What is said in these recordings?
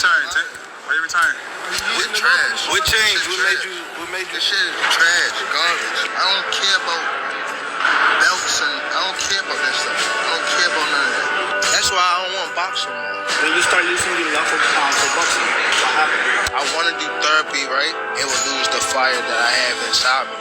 retiring, Tank? Why you retiring? With trash. What changed? What made you? This shit is trash, garbage. I don't care about belts and I don't care about that stuff. I don't care about none of that. That's why I don't want to box no more. When you start losing your love for boxing, what happened? I want to do therapy, right? It will lose the fire that I have inside me.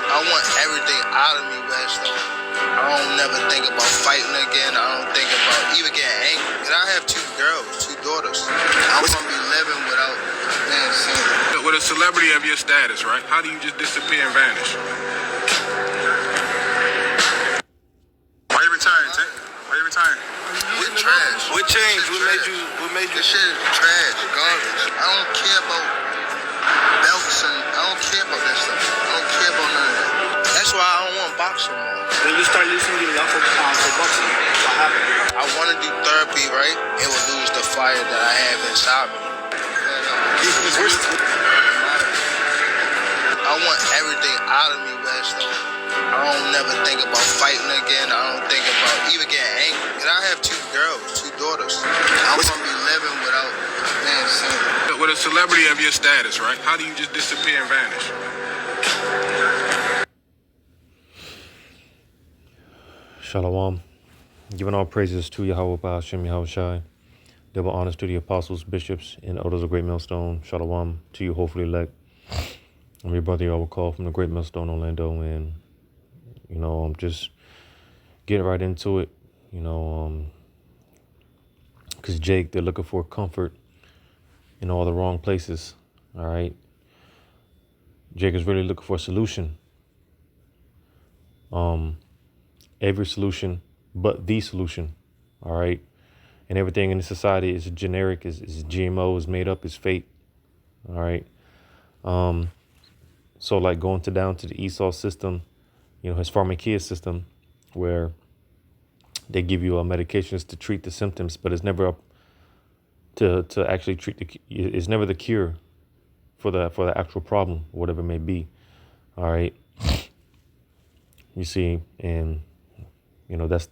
I want everything out of me, Wes, though. I don't never think about fighting again. I don't think about even getting angry. And I have 2 girls, 2 daughters. I'm going to be living without being seen. With a celebrity of your status, right? How do you just disappear and vanish? Why you retiring, Tank? Why you retiring? With trash. What changed? What made you? This shit is trash, garbage. I don't care about belts and I don't care about that stuff. I don't care about none of that. That's why I don't want to box no more. When you start losing your love for boxing, what happened? I want to do therapy, right? It will lose the fire that I have inside me. I want everything out of me, Wes, though. I don't never think about fighting again. I don't think about even getting angry. And I have 2 girls, 2 daughters. I'm going to be living without being seen. With a celebrity of your status, right? How do you just disappear and vanish? Shalom. Giving all praises to Yahweh Ba'ashem Yahushai. Double honors to the apostles, bishops, and elders of Great Millstone. Shalom to you, hopefully elect. I'm your brother Yahweh Call from the Great Millstone, Orlando, and I'm just getting right into it. Because Jake, they're looking for comfort in all the wrong places. All right. Jake is really looking for a solution. Every solution but the solution. All right. And everything in the society is generic, is GMO, is made up, is fake. All right. So like going down to the Esau system, his pharmakia system, where they give you medications to treat the symptoms, but it's never up to actually treat it's never the cure for the actual problem, whatever it may be. All right. You see, and that's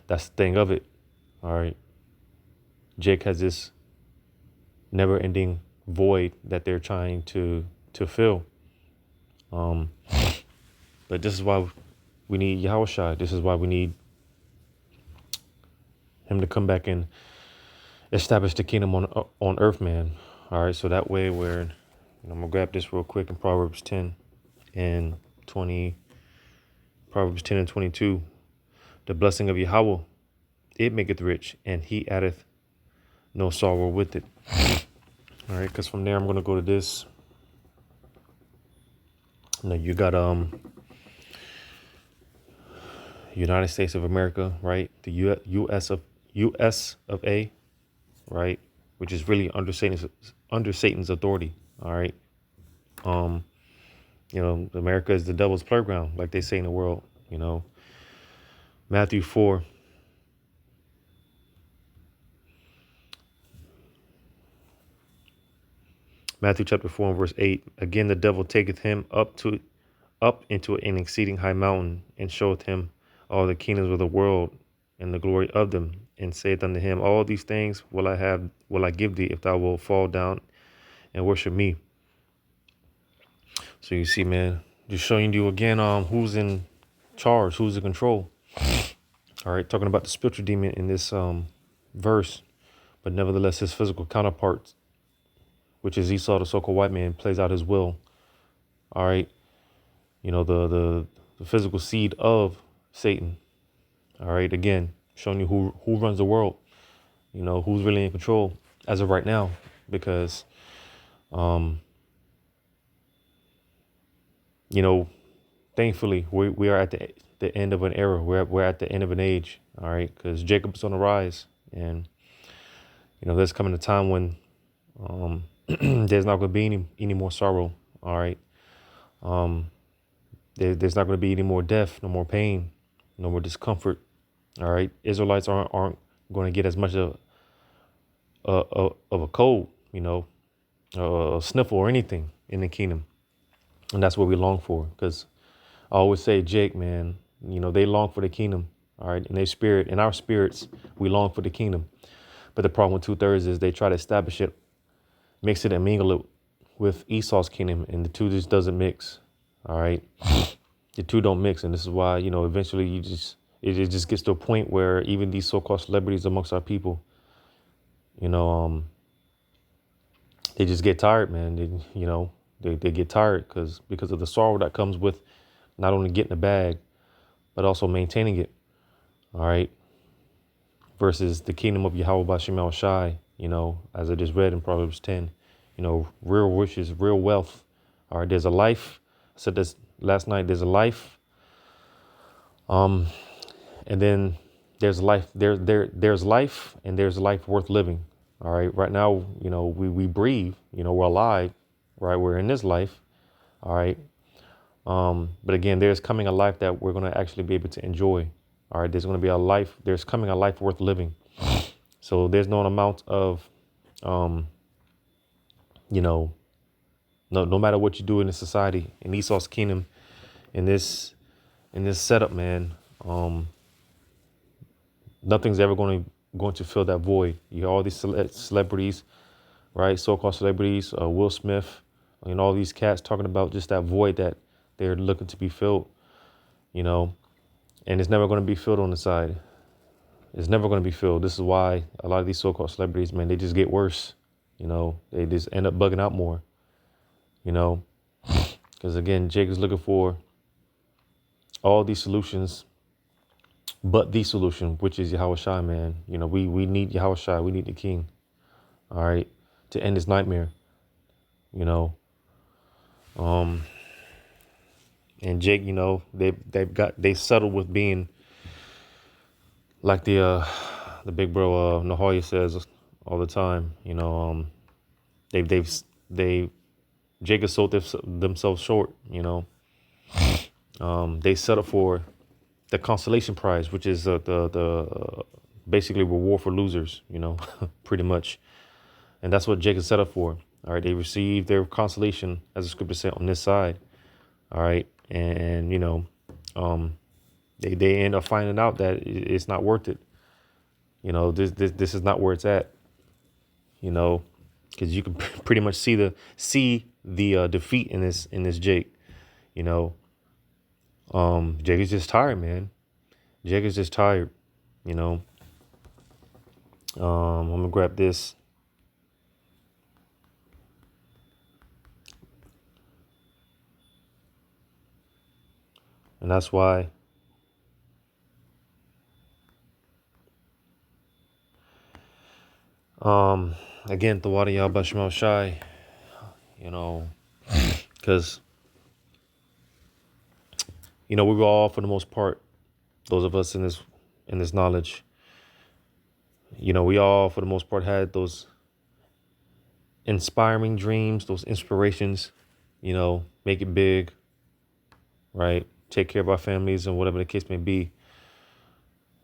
the thing of it. All right. Jake has this never-ending void that they're trying to fill. But this is why we need Yahushua. This is why we need him to come back and establish the kingdom on earth, man. All right, so that way I'm gonna grab this real quick in Proverbs 10 and 20. Proverbs 10 and 22. The blessing of Yahweh, it maketh rich, and he addeth no sorrow with it. All right, because from there I'm gonna go to this. Now you got United States of America, right? The U.S. of A, right? Which is really under Satan's authority. All right. America is the devil's playground, like they say in the world. Matthew 4. Matthew chapter 4 and verse 8. Again, the devil taketh him up into an exceeding high mountain, and showeth him all the kingdoms of the world and the glory of them, and saith unto him, all these things will I give thee, if thou wilt fall down and worship me. So you see, man, just showing you again who's in charge, who's in control. All right, talking about the spiritual demon in this verse, but nevertheless his physical counterpart, which is Esau, the so-called white man, plays out his will. All right. The physical seed of Satan. All right. Again, showing you who runs the world, who's really in control as of right now, because, thankfully we are at the end of an era. We're at the end of an age. All right. Because Jacob is on the rise, and, there's coming a time when, there's not going to be any more sorrow. All right. There's not going to be any more death, no more pain, no more discomfort. All right. Israelites aren't going to get as much of a cold, a sniffle or anything in the kingdom. And that's what we long for. Because I always say, Jake, man, they long for the kingdom, All right. In their spirit, in our spirits, we long for the kingdom. But the problem with 2/3 is they try to establish it, mix it and mingle it with Esau's kingdom, and the two just doesn't mix. All right. The two don't mix. And this is why, eventually it just gets to a point where even these so-called celebrities amongst our people, you know, they just get tired, man. They get tired because of the sorrow that comes with not only getting the bag, but also maintaining it. All right. Versus the kingdom of Yahweh Bashem El Shai, as I just read in Proverbs 10, real riches, real wealth. All right. There's a life. I said this last night. There's a life. And then there's life. There's life, and there's life worth living. All right. Right now, we breathe. We're alive. Right. We're in this life. All right. But again, there's coming a life that we're going to actually be able to enjoy. All right. There's going to be a life. There's coming a life worth living. So there's no amount of, no matter what you do in this society, in Esau's kingdom, in this setup, man, nothing's ever going to fill that void. You hear all these celebrities, right? So-called celebrities, Will Smith, all these cats talking about just that void that they're looking to be filled, and it's never going to be filled on the side. It's never going to be filled. This is why a lot of these so-called celebrities, man, they just get worse. They just end up bugging out more, because again, Jake is looking for all these solutions, but the solution, which is Yahweh Shai, man. We need Yahweh Shai. We need the King. All right. To end this nightmare, and Jake, they settled with being like the big bro Nahoya says all the time. Jake has sold themselves short. They settled for the consolation prize, which is the basically reward for losers. Pretty much, and that's what Jake is set up for. All right, they received their consolation, as the scripture said, on this side. All right, and they end up finding out that it's not worth it. This is not where it's at. Because you can pretty much see the defeat in this Jake. Jake is just tired, man. Jake is just tired. I'm gonna grab this. And that's why again, the water Yahweh Shemel Shai, because we were all, for the most part, those of us in this knowledge, we all, for the most part, had those inspiring dreams, those inspirations, make it big, right? Take care of our families and whatever the case may be.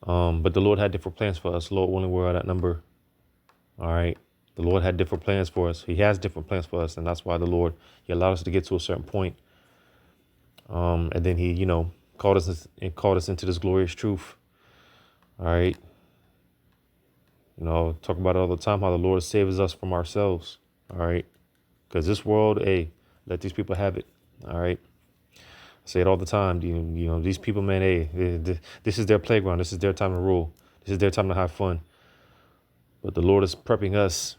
But the Lord had different plans for us. Lord willing, we're at that number. All right. The Lord had different plans for us. He has different plans for us. And that's why the Lord, he allowed us to get to a certain point. And then he, called us into this glorious truth. All right. Talk about it all the time, how the Lord saves us from ourselves. All right. Because this world, hey, let these people have it. All right. I say it all the time. These people, man, hey, this is their playground. This is their time to rule. This is their time to have fun. But the Lord is prepping us,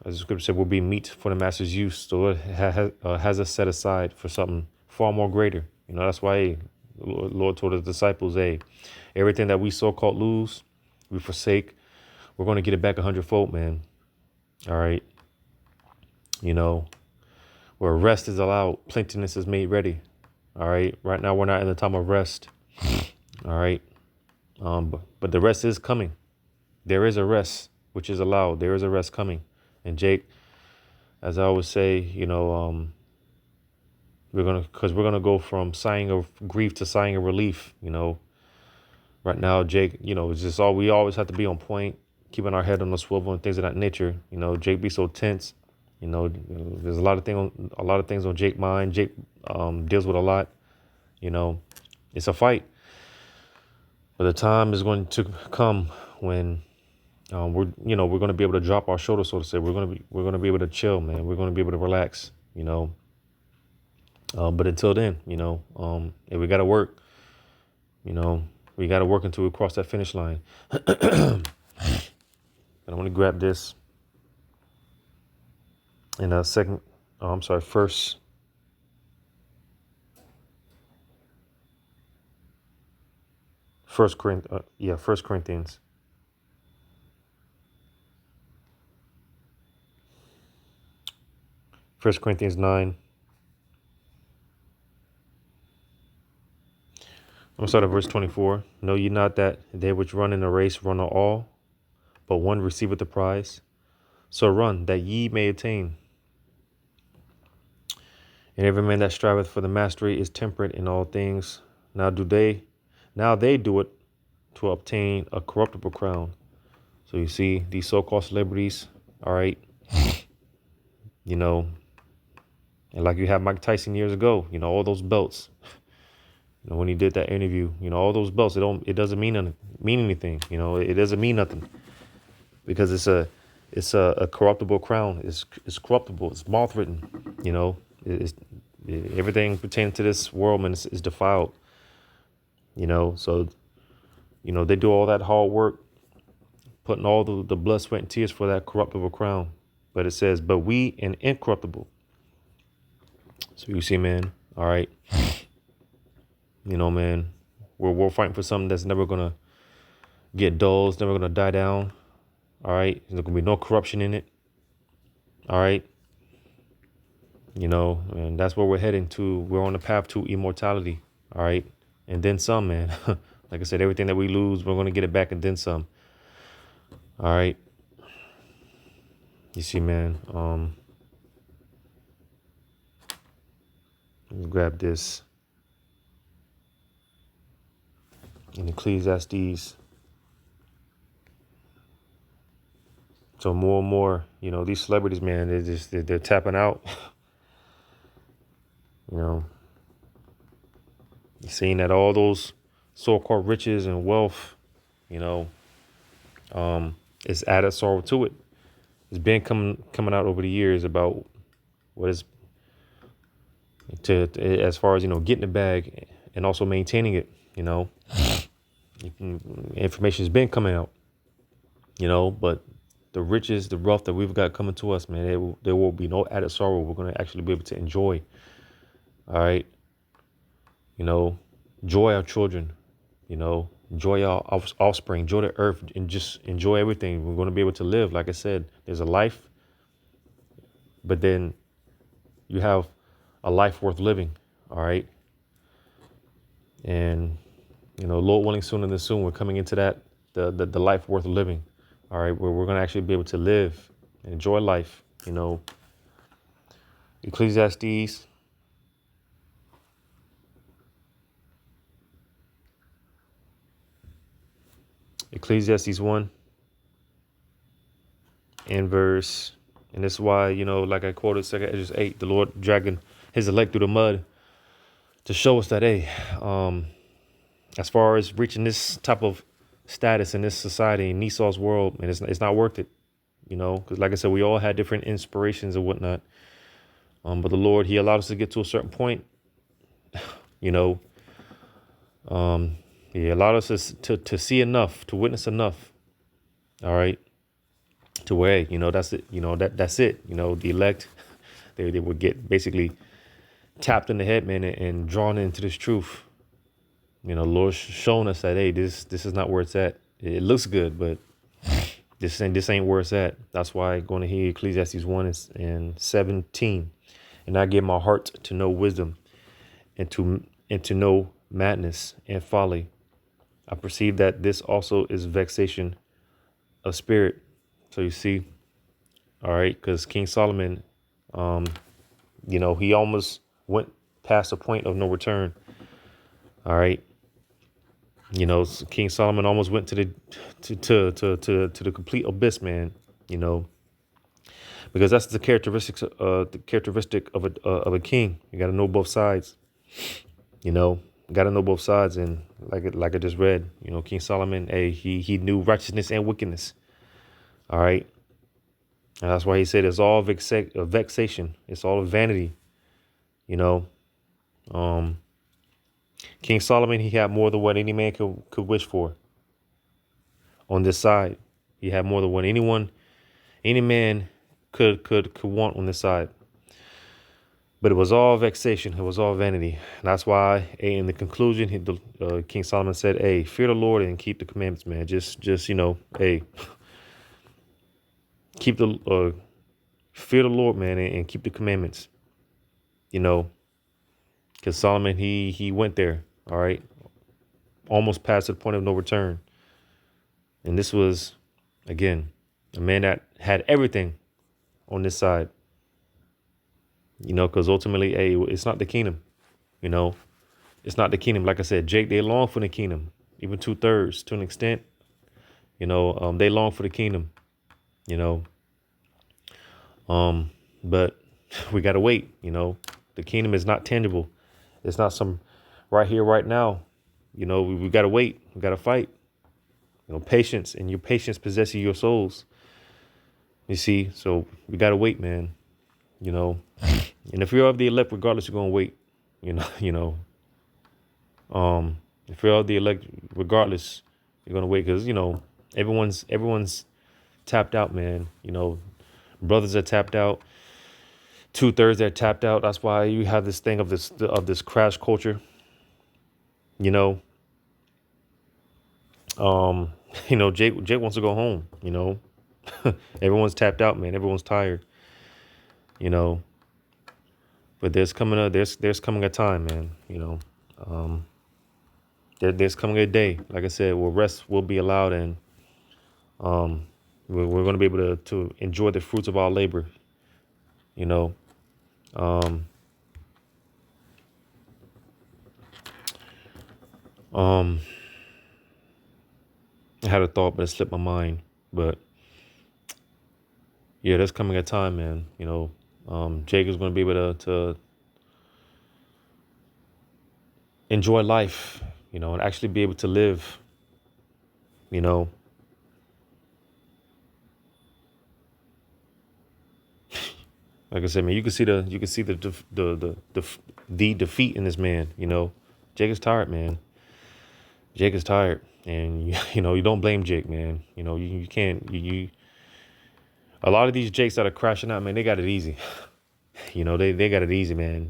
as the scripture said, we'll be meat for the master's use. The Lord has us set aside for something far more greater. That's why the Lord told his disciples, hey, everything that we so-called lose, we forsake, we're going to get it back 100-fold, man. All right. Where rest is allowed, plenteousness is made ready. All right. Right now, we're not in the time of rest. All right. But the rest is coming. There is a rest which is allowed. There is a rest coming. And Jake, as I always say, we're gonna go from sighing of grief to sighing of relief. Right now, Jake, it's just we always have to be on point, keeping our head on the swivel and things of that nature. Jake be so tense. There's a lot of things on Jake's mind. Jake deals with a lot. It's a fight. But the time is going to come when we're going to be able to drop our shoulders, so to say. We're going to be able to chill, man. We're going to be able to relax, But until then, if we got to work, we got to work until we cross that finish line. And I want to grab this in a second. Oh, I'm sorry. First Corinthians. First Corinthians 9. I'm going to start at verse 24. Know ye not that they which run in a race run all, but one receiveth the prize? So run, that ye may attain. And every man that striveth for the mastery is temperate in all things. Now they do it to obtain a corruptible crown. So you see, these so-called celebrities, all right, and like you had Mike Tyson years ago, all those belts. When he did that interview, all those belts, it doesn't mean anything. It doesn't mean nothing, because it's a corruptible crown. It's corruptible. It's moth ridden. It's everything pertaining to this world, man, is defiled. So they do all that hard work, putting all the blood, sweat, and tears for that corruptible crown. But it says, but we an incorruptible. So you see, man, all right. Man, we're fighting for something that's never going to get dull. It's never going to die down. All right. There's going to be no corruption in it. All right. And that's where we're heading to. We're on the path to immortality. All right. And then some, man. Like I said, everything that we lose, we're going to get it back and then some. All right. You see, man. Let me grab this. In Ecclesiastes. So more and more, these celebrities, man, they're tapping out. You're seeing that all those so-called riches and wealth, it's added sorrow to it. It's been coming out over the years about what is as far as getting the bag and also maintaining it. Information has been coming out, but the riches, the wealth that we've got coming to us, man, there will be no added sorrow. We're going to actually be able to enjoy. All right. Enjoy our children, enjoy our offspring, enjoy the earth, and just enjoy everything. We're going to be able to live. Like I said, there's a life, but then you have a life worth living. All right. And, Lord willing, sooner than soon, we're coming into that, the life worth living. All right. Where we're going to actually be able to live and enjoy life, Ecclesiastes. Ecclesiastes 1 and verse, and that's why, like I quoted 2 Esdras 8, the Lord dragging his elect through the mud to show us that, hey, as far as reaching this type of status in this society, in Esau's world, and it's not worth it, because like I said, we all had different inspirations and whatnot. But the Lord, he allowed us to get to a certain point, He allowed us to see enough, to witness enough. All right. To where, that's it. That's it. The elect, they would get basically tapped in the head, man, and drawn into this truth. Lord's showing us that, hey, this is not where it's at. It looks good, but this ain't where it's at. That's why going to hear Ecclesiastes 1 and 17. And I give my heart to know wisdom and to know madness and folly. I perceive that this also is vexation of spirit. So you see, all right, because King Solomon, he almost went past the point of no return. All right. King Solomon almost went to the complete abyss, man, because that's the characteristic of a king. You got to know both sides, got to know both sides. And like I just read, King Solomon, he knew righteousness and wickedness. All right. And that's why he said it's all vexation. It's all vanity. You know, um, King Solomon, he had more than what any man could wish for on this side. He had more than what any man could want on this side. But it was all vexation. It was all vanity. And that's why, in the conclusion, King Solomon said, "Hey, fear the Lord and keep the commandments, man. Just hey, keep the fear the Lord, man, and keep the commandments. Because Solomon, he went there, all right, almost past the point of no return. And this was, again, a man that had everything on this side. Because ultimately, hey, it's not the kingdom. It's not the kingdom. Like I said, Jake, they long for the kingdom, even 2/3 to an extent. They long for the kingdom. But we gotta wait. The kingdom is not tangible. It's not some right here, right now. We gotta wait. We gotta fight. Patience, and your patience possessing your souls. You see, so we gotta wait, man. And if you're of the elect, regardless, you're gonna wait. If you're of the elect, regardless, you're gonna wait because everyone's tapped out, man. Brothers are tapped out. 2/3 are tapped out. That's why you have this thing of this crash culture. Jake wants to go home. Everyone's tapped out, man. Everyone's tired. But there's coming a time, man. There's coming a day, like I said, where rest will be allowed, and we're going to be able to enjoy the fruits of our labor. Um, um, I had a thought, but it slipped my mind. But yeah, there's coming a time, man. Jake is going to be able to enjoy life, and actually be able to live, Like I said, man, you can see the defeat in this man. Jake is tired, man. Jake is tired, and you don't blame Jake, man. You can't. A lot of these Jakes that are crashing out, man, they got it easy. They got it easy, man.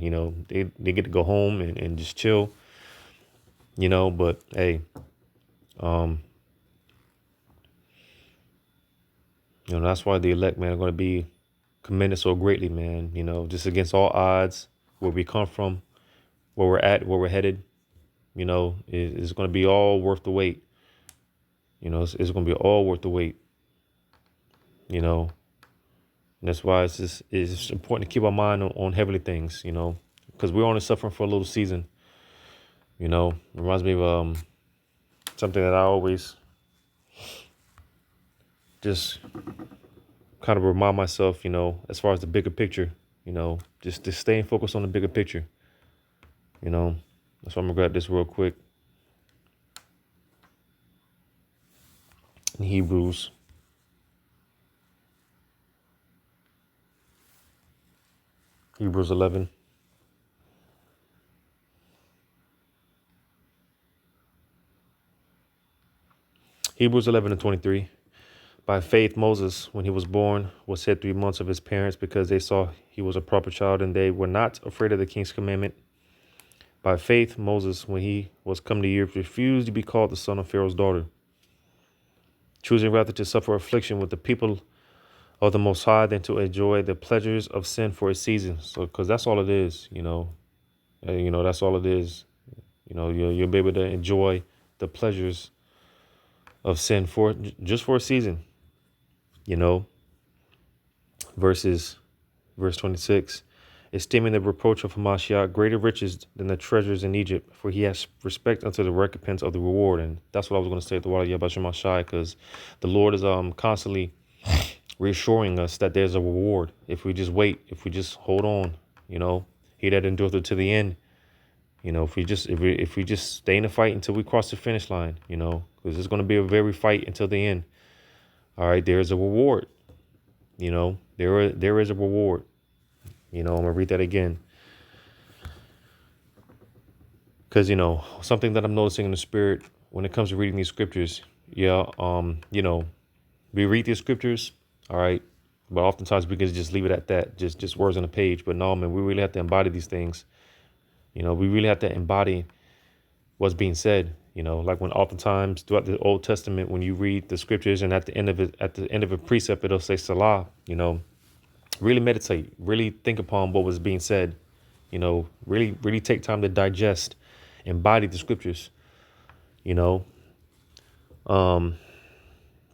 They get to go home and just chill. But hey, that's why the elect, man, are going to be commended so greatly, man. Just against all odds, where we come from, where we're at, where we're headed, it's going to be all worth the wait. It's going to be all worth the wait. And that's why it's important to keep our mind on heavenly things, because we're only suffering for a little season. It reminds me of something that I always just kind of remind myself, as far as the bigger picture, just staying focused on the bigger picture. That's why I'm gonna grab this real quick. In Hebrews. Hebrews 11. Hebrews 11:23. By faith, Moses, when he was born, was hid 3 months of his parents because they saw he was a proper child and they were not afraid of the king's commandment. By faith, Moses, when he was come to years, refused to be called the son of Pharaoh's daughter, choosing rather to suffer affliction with the people of the Most High than to enjoy the pleasures of sin for a season. So, because that's all it is, that's all it is. You'll be able to enjoy the pleasures of sin just for a season. Verse 26, esteeming the reproach of Hamashiach greater riches than the treasures in Egypt, for he has respect unto the recompense of the reward. And that's what I was going to say at the water Yabashimashai, because the Lord is constantly reassuring us that there's a reward if we just wait, if we just hold on. He that endureth to the end, You know, if we just stay in the fight until we cross the finish line, you know, because it's going to be a very fight until the end. All right, there's a reward. You know, there is a reward. You know, I'm gonna read that again. Because, you know, something that I'm noticing in the spirit when it comes to reading these scriptures, yeah, you know, we read these scriptures, all right, but oftentimes we can just leave it at that, just words on a page. But no, man, we really have to embody these things. You know, we really have to embody what's being said. You know, like when oftentimes throughout the Old Testament, when you read the scriptures and at the end of a precept, it'll say Salah. You know, really meditate, really think upon what was being said. You know, really take time to digest, embody the scriptures. You know,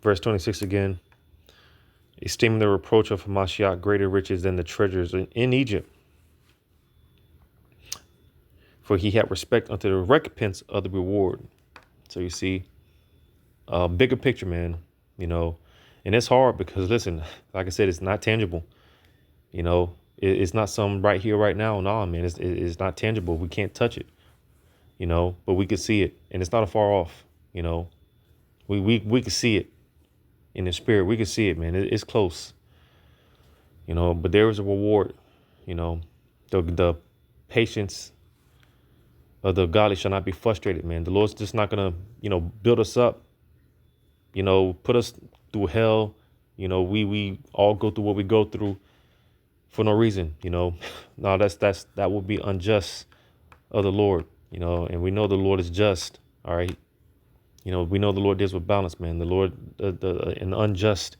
verse 26 again. Esteeming the reproach of Hamashiach greater riches than the treasures in Egypt. For he had respect unto the recompense of the reward. So you see, bigger picture, man, you know, and it's hard because, listen, like I said, it's not tangible. You know, it's not some right here, right now. No, man, it's not tangible. We can't touch it, you know, but we can see it, and it's not a far off. You know, we can see it in the spirit. We can see it, man. It's close, you know, but there is a reward. You know, the patience of the godly shall not be frustrated, man. The Lord's just not gonna, you know, build us up, you know, put us through hell. You know, we all go through what we go through for no reason, you know. No, that would be unjust of the Lord, you know, and we know the Lord is just. All right. You know, we know the Lord deals with balance, man. The Lord, an unjust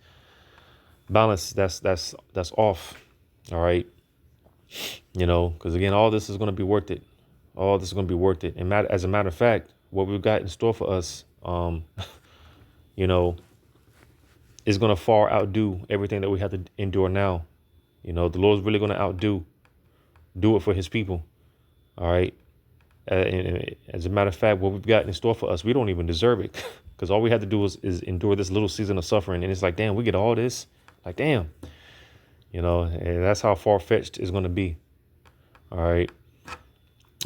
balance, that's off. All right. You know, because again, all this is going to be worth it. All this is going to be worth it. And as a matter of fact, what we've got in store for us, you know, is going to far outdo everything that we have to endure now. You know, the Lord's really going to do it for his people. All right. And as a matter of fact, what we've got in store for us, we don't even deserve it, because all we have to do is endure this little season of suffering. And it's like, damn, we get all this. Like, damn, you know, and that's how far fetched it's going to be. All right.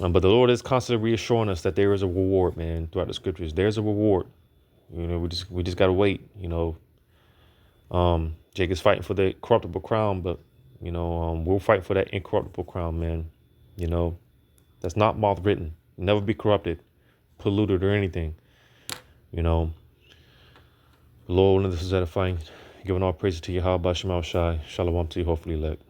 But the Lord is constantly reassuring us that there is a reward, man, throughout the scriptures. There's a reward. You know, we just got to wait. You know, Jake is fighting for the corruptible crown, but, you know, we'll fight for that incorruptible crown, man. You know, that's not moth written, never be corrupted, polluted, or anything. You know, Lord, this is edifying. Giving all praise to Yahweh Shai. Shalom to you, hopefully, elect.